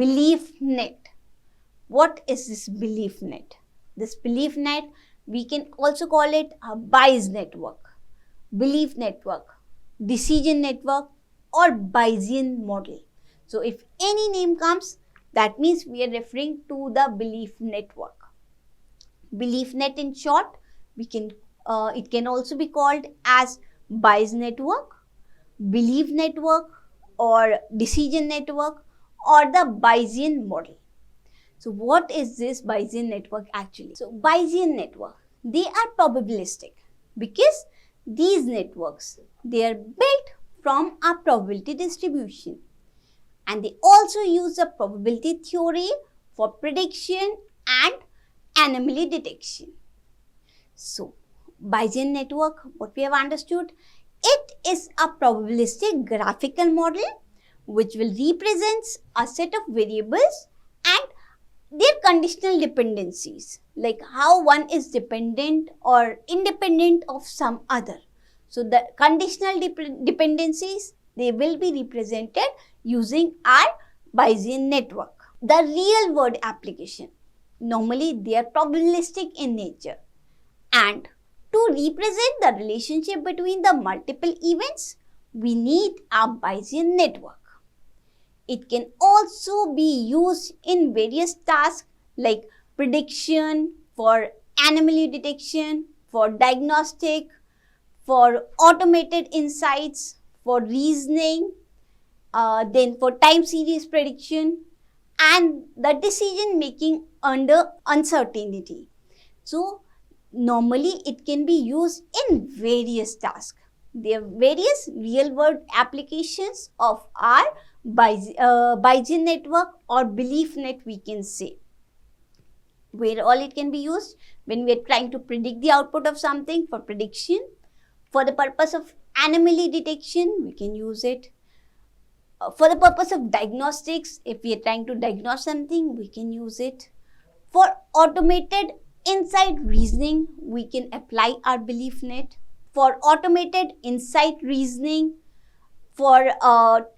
belief net. What is this belief net? This belief net, we can also call it a Bayes network, belief network, decision network, or Bayesian model. So if any name comes, that means we are referring to the belief network. Belief net in short, it can also be called as Bayes network, belief network, or decision network, or the Bayesian model. So what is this Bayesian network actually? So Bayesian network, they are probabilistic because these networks, they are built from a probability distribution, and they also use a probability theory for prediction and anomaly detection. So Bayesian network, what we have understood, it is a probabilistic graphical model which will represent a set of variables and their conditional dependencies, like how one is dependent or independent of some other. So the conditional dependencies, they will be represented using our Bayesian network. The real world application, normally they are probabilistic in nature, and to represent the relationship between the multiple events, we need a Bayesian network. It can also be used in various tasks like prediction, for anomaly detection, for diagnostic, for automated insights, for reasoning, then for time series prediction, and the decision making under uncertainty. So normally it can be used in various tasks. There are various real world applications of our Bayesian network or belief net, we can say, where all it can be used when we are trying to predict the output of something for prediction. For the purpose of anomaly detection, we can use it. For the purpose of diagnostics, if we are trying to diagnose something, we can use it. For automated insight reasoning, we can apply our belief net. For automated insight reasoning, for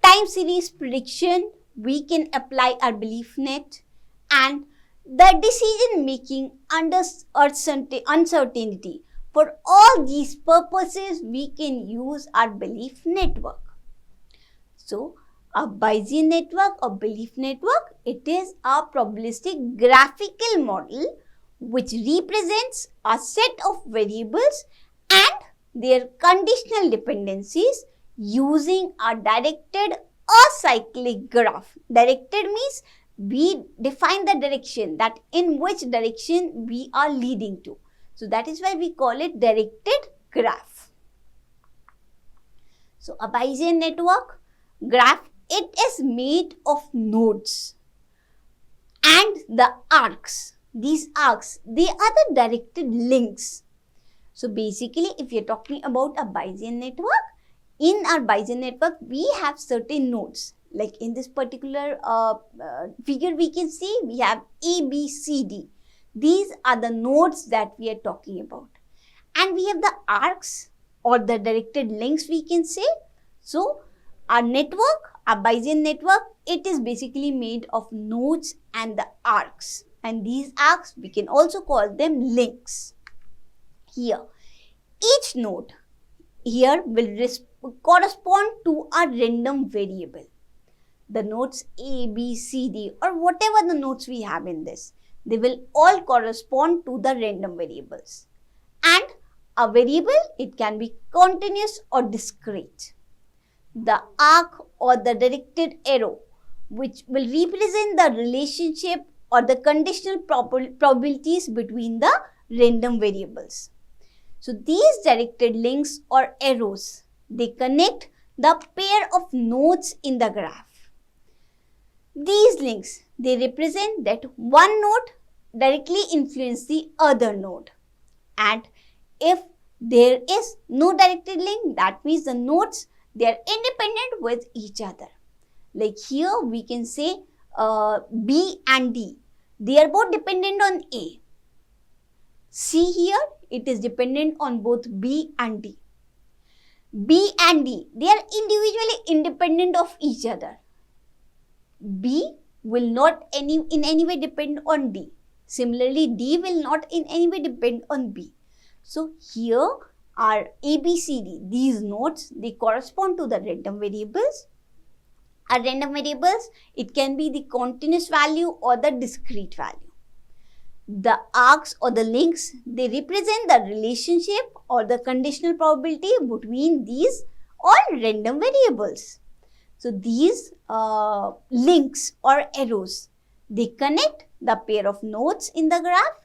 time series prediction, we can apply our belief net. And the decision making under uncertainty, for all these purposes, we can use our belief network. So a Bayesian network or belief network, it is a probabilistic graphical model which represents a set of variables and their conditional dependencies using a directed acyclic graph. Directed means we define the direction, that in which direction we are leading to. So that is why we call it directed graph. So a Bayesian network graph, it is made of nodes and the arcs. These arcs, they are the directed links. So basically, if you are talking about a Bayesian network, in our Bayesian network, we have certain nodes. Like in this particular figure, we can see we have A, B, C, D. These are the nodes that we are talking about. And we have the arcs or the directed links, we can say. So our network, our Bayesian network, it is basically made of nodes and the arcs. And these arcs, we can also call them links. Here, each node here will correspond to a random variable. The nodes A, B, C, D, or whatever the nodes we have in this, they will all correspond to the random variables. And a variable, it can be continuous or discrete. The arc or the directed arrow, which will represent the relationship or the conditional probabilities between the random variables. So these directed links or arrows, they connect the pair of nodes in the graph. These links, they represent that one node directly influences the other node. And if there is no directed link, that means the nodes, they are independent with each other. Like here we can say B and D, they are both dependent on A. C here, it is dependent on both B and D. B and D, they are individually independent of each other. B will not in any way depend on D. Similarly, D will not in any way depend on B. So here are A, B, C, D. These nodes, they correspond to the random variables. Are random variables, it can be the continuous value or the discrete value. The arcs or the links, they represent the relationship or the conditional probability between these all random variables. So these links or arrows, they connect the pair of nodes in the graph,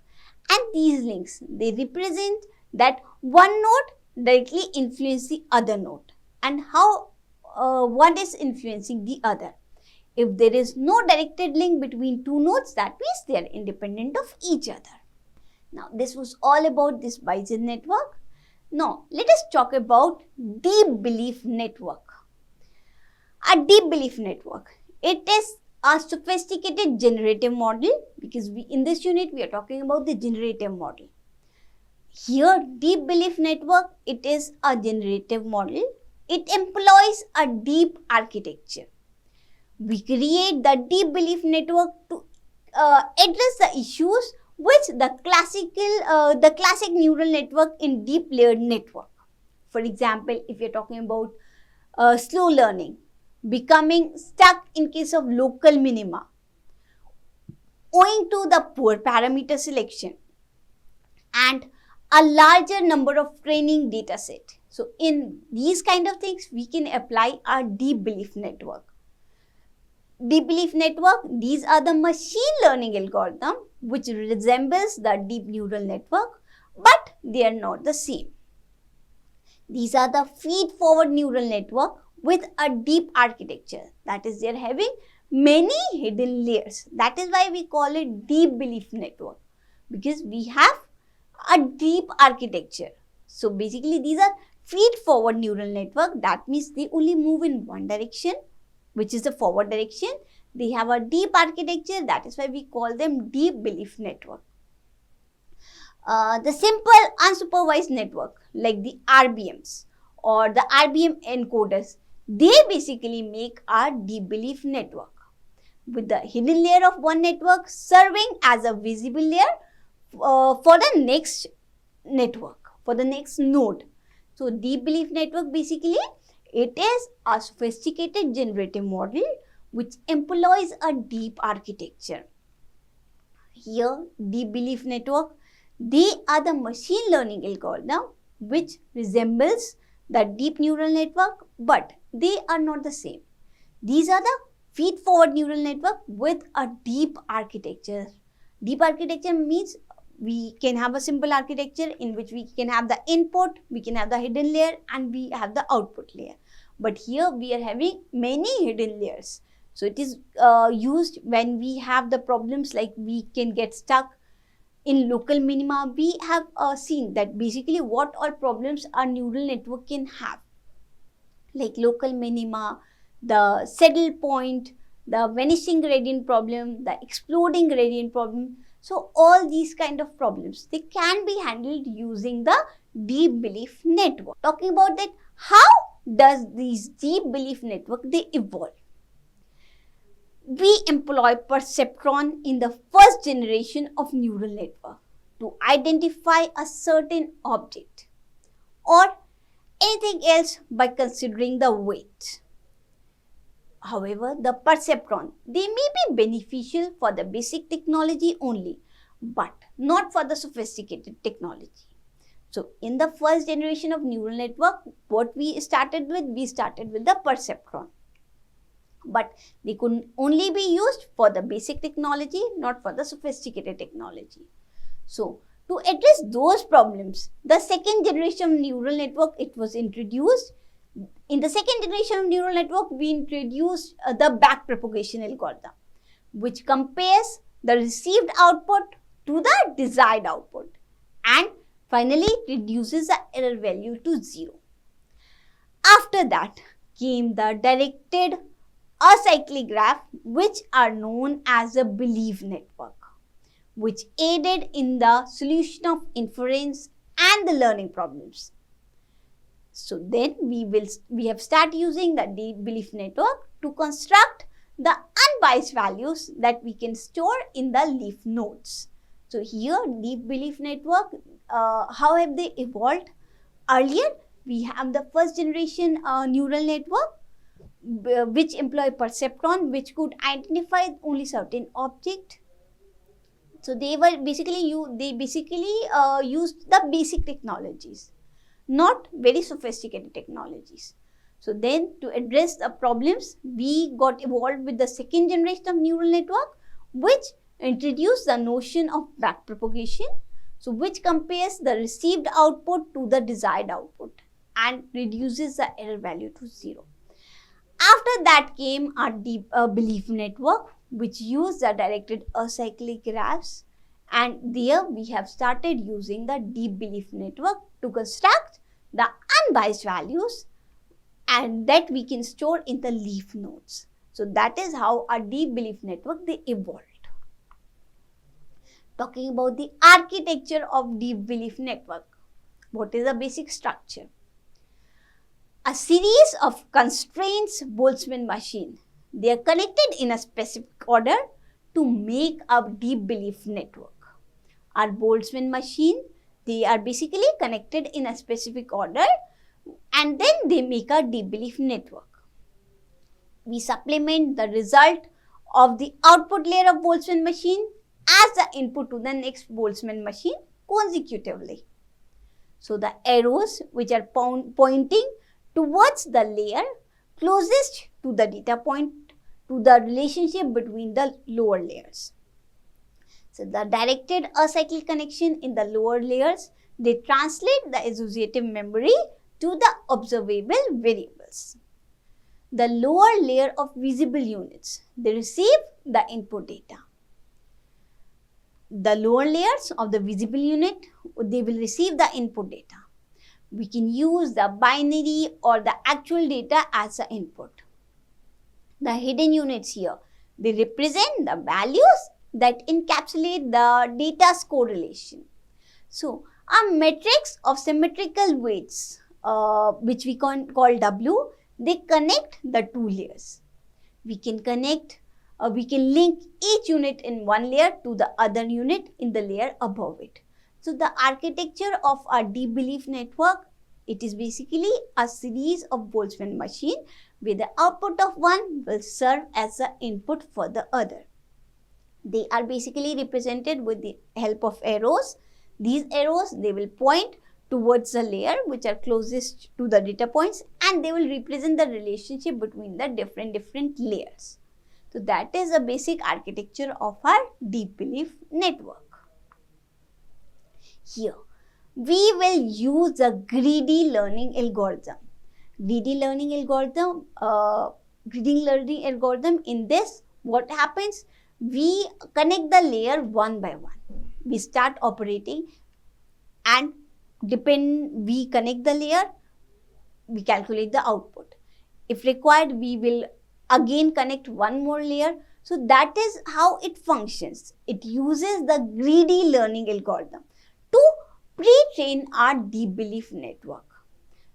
and these links, they represent that one node directly influences the other node and how one is influencing the other. If there is no directed link between two nodes, that means they are independent of each other. Now, this was all about this Bayesian network. Now, let us talk about deep belief network. A deep belief network, it is a sophisticated generative model, because in this unit we are talking about the generative model. Here, deep belief network, it is a generative model. It employs a deep architecture. We create the deep belief network to address the issues which the classic neural network in deep layered network. For example, if you're talking about slow learning, becoming stuck in case of local minima, owing to the poor parameter selection and a larger number of training data set. So in these kind of things, we can apply our deep belief network. Deep belief network, these are the machine learning algorithm which resembles the deep neural network, but they are not the same. These are the feed-forward neural network with a deep architecture. That is, they are having many hidden layers. That is why we call it deep belief network, because we have a deep architecture. So basically, these are feed-forward neural network. That means they only move in one direction, which is the forward direction. They have a deep architecture. That is why we call them deep belief network. The simple unsupervised network like the RBMs or the RBM encoders, they basically make our deep belief network, with the hidden layer of one network serving as a visible layer for the next network, for the next node. So deep belief network, basically it is a sophisticated generative model which employs a deep architecture. Here, deep belief network, they are the machine learning algorithm which resembles the deep neural network, but they are not the same. These are the feed-forward neural network with a deep architecture. Deep architecture means we can have a simple architecture in which we can have the input, we can have the hidden layer, and we have the output layer. But here we are having many hidden layers. So it is used when we have the problems like we can get stuck in local minima. We have seen that basically what all problems our neural network can have, like local minima, the saddle point, the vanishing gradient problem, the exploding gradient problem. So all these kind of problems, they can be handled using the deep belief network. Talking about that, how does these deep belief network, they evolve? We employ perceptron in the first generation of neural network to identify a certain object or anything else by considering the weight. However, the perceptron, they may be beneficial for the basic technology only, but not for the sophisticated technology. So, in the first generation of neural network, what we started with the perceptron. But they could only be used for the basic technology, not for the sophisticated technology. So, to address those problems, the second generation of neural network, it was introduced. In the second generation of neural network, we introduced the backpropagation algorithm, which compares the received output to the desired output and finally reduces the error value to 0. After that came the directed acyclic graph, which are known as a belief network, which aided in the solution of inference and the learning problems. So then we have started using the deep belief network to construct the unbiased values that we can store in the leaf nodes. So here, deep belief network, how have they evolved? Earlier, we have the first generation neural network which employ perceptron, which could identify only certain object. So they used the basic technologies, not very sophisticated technologies. So then, to address the problems, we got evolved with the second generation of neural network, which introduced the notion of backpropagation, so which compares the received output to the desired output and reduces the error value to 0. After that came our deep belief network, which used the directed acyclic graphs, and there we have started using the deep belief network to construct the unbiased values and that we can store in the leaf nodes. So that is how our deep belief network they evolved. Talking about the architecture of deep belief network. What is the basic structure? A series of constraints Boltzmann machine. They are connected in a specific order to make a deep belief network. Our Boltzmann machine, they are basically connected in a specific order and then they make a deep belief network. We supplement the result of the output layer of Boltzmann machine as the input to the next Boltzmann machine consecutively. So the arrows which are pointing towards the layer closest to the data point to the relationship between the lower layers. So the directed acyclic connection in the lower layers, they translate the associative memory to the observable variables. The lower layer of visible units, they receive the input data. The lower layers of the visible unit, they will receive the input data. We can use the binary or the actual data as the input. The hidden units here, they represent the values that encapsulate the data's correlation. So, a matrix of symmetrical weights, which we call W, they connect the two layers. We can link each unit in one layer to the other unit in the layer above it. So the architecture of our deep belief network, it is basically a series of Boltzmann machine where the output of one will serve as the input for the other. They are basically represented with the help of arrows. These arrows, they will point towards the layer which are closest to the data points and they will represent the relationship between the different layers. So that is the basic architecture of our deep belief network. Here, we will use the greedy learning algorithm. Greedy learning algorithm, in this, what happens? We connect the layer one by one. We start operating and we connect the layer, we calculate the output. If required, we will again connect one more layer. So that is how it functions. It uses the greedy learning algorithm to pre-train our deep belief network.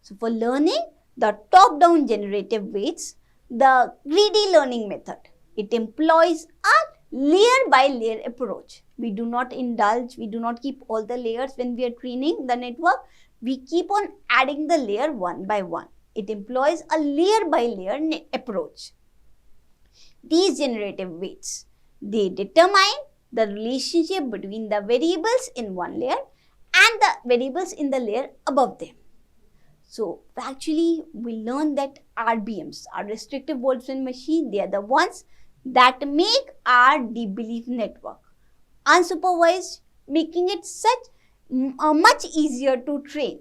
So for learning the top-down generative weights, the greedy learning method, it employs a layer-by-layer approach. We do not indulge, we do not keep all the layers when we are training the network. We keep on adding the layer one by one. It employs a layer-by-layer approach. These generative weights, they determine the relationship between the variables in one layer and the variables in the layer above them. So actually, we learned that RBMs, our restrictive Boltzmann machine, they are the ones that make our deep belief network unsupervised, making it much easier to train.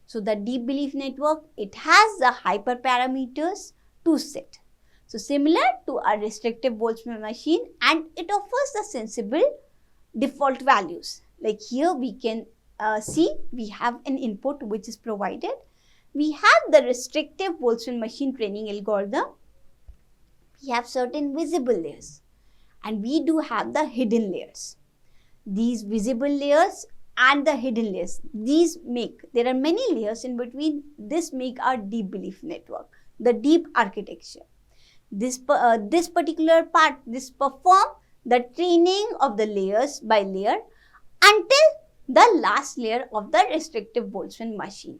So the deep belief network, it has the hyperparameters to set. So similar to a restrictive Boltzmann machine, and it offers the sensible default values. Like here we can see we have an input which is provided. We have the restrictive Boltzmann machine training algorithm. We have certain visible layers and we do have the hidden layers. These visible layers and the hidden layers, there are many layers in between, this make our deep belief network, the deep architecture. This particular part, this perform the training of the layers by layer until the last layer of the restrictive Boltzmann machine.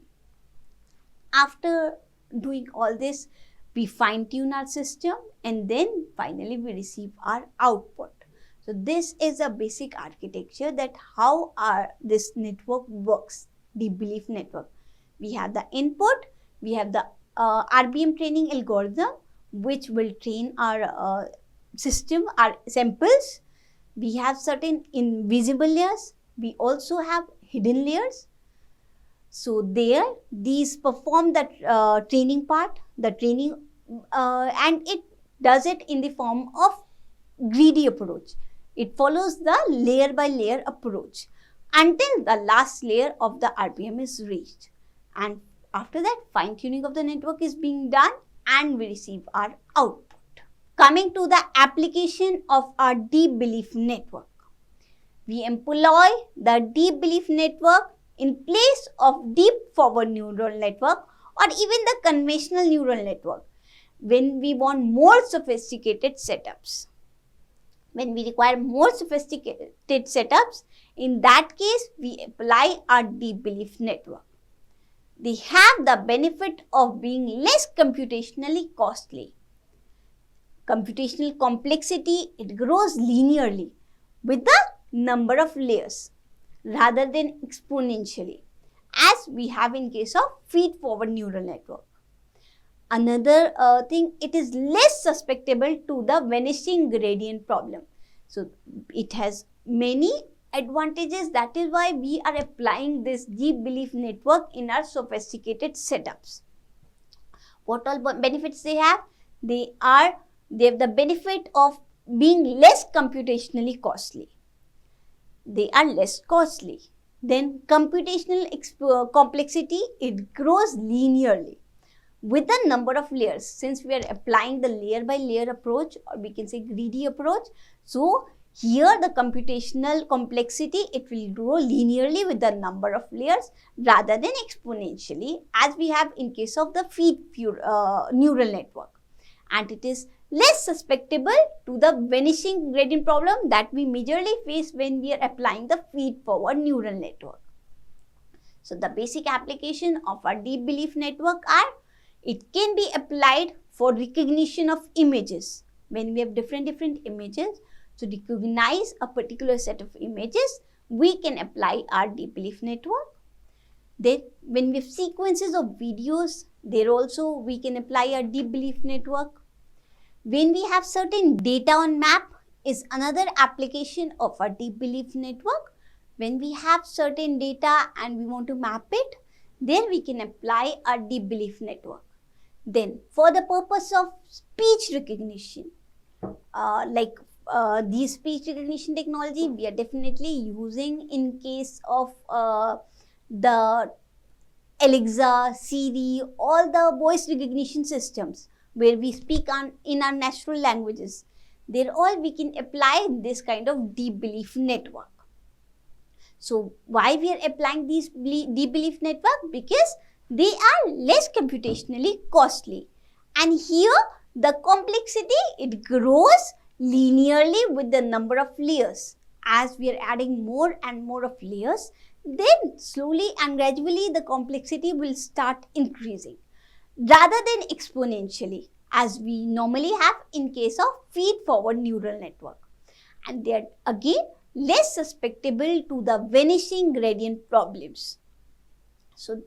After doing all this, we fine tune our system and then finally we receive our output. So this is a basic architecture that how this network works, the belief network. We have the input, we have the RBM training algorithm which will train our system, our samples. We have certain invisible layers, we also have hidden layers. So there, these perform the training part, the training, and it does it in the form of greedy approach. It follows the layer by layer approach until the last layer of the RPM is reached. And after that, fine tuning of the network is being done and we receive our output. Coming to the application of our deep belief network. We employ the deep belief network in place of deep forward neural network or even the conventional neural network when we want more sophisticated setups. When we require more sophisticated setups, in that case, we apply our deep belief network. They have the benefit of being less computationally costly. Computational complexity, it grows linearly with the number of layers rather than exponentially, as we have in case of feed-forward neural network. Another thing, it is less susceptible to the vanishing gradient problem. So it has many advantages. That is why we are applying this deep belief network in our sophisticated setups. What all benefits they have? They have the benefit of being less computationally costly. They are less costly. Then computational complexity, it grows linearly with the number of layers. Since we are applying the layer by layer approach, or we can say greedy approach, so here the computational complexity, it will grow linearly with the number of layers rather than exponentially, as we have in case of the feed neural network. And it is less susceptible to the vanishing gradient problem that we majorly face when we are applying the feed-forward neural network. So the basic application of our deep belief network are, it can be applied for recognition of images. When we have different images, to recognize a particular set of images, we can apply our deep belief network. Then when we have sequences of videos, there also we can apply our deep belief network. When we have certain data on map is another application of our deep belief network. When we have certain data and we want to map it, there we can apply our deep belief network. Then for the purpose of speech recognition, these speech recognition technology, we are definitely using in case of the Alexa, Siri, all the voice recognition systems where we speak in our natural languages. There all we can apply this kind of deep belief network. So why we are applying these deep belief network? Because they are less computationally costly. And here the complexity, it grows linearly with the number of layers. As we are adding more and more of layers, then slowly and gradually the complexity will start increasing rather than exponentially, as we normally have in case of feed-forward neural network. And they are again less susceptible to the vanishing gradient problems. So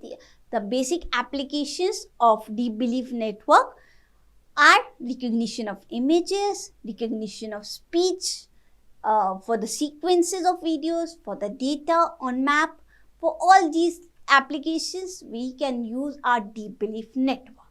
the basic applications of deep belief network are recognition of images, recognition of speech, for the sequences of videos, for the data on map. For all these applications, we can use our deep belief network.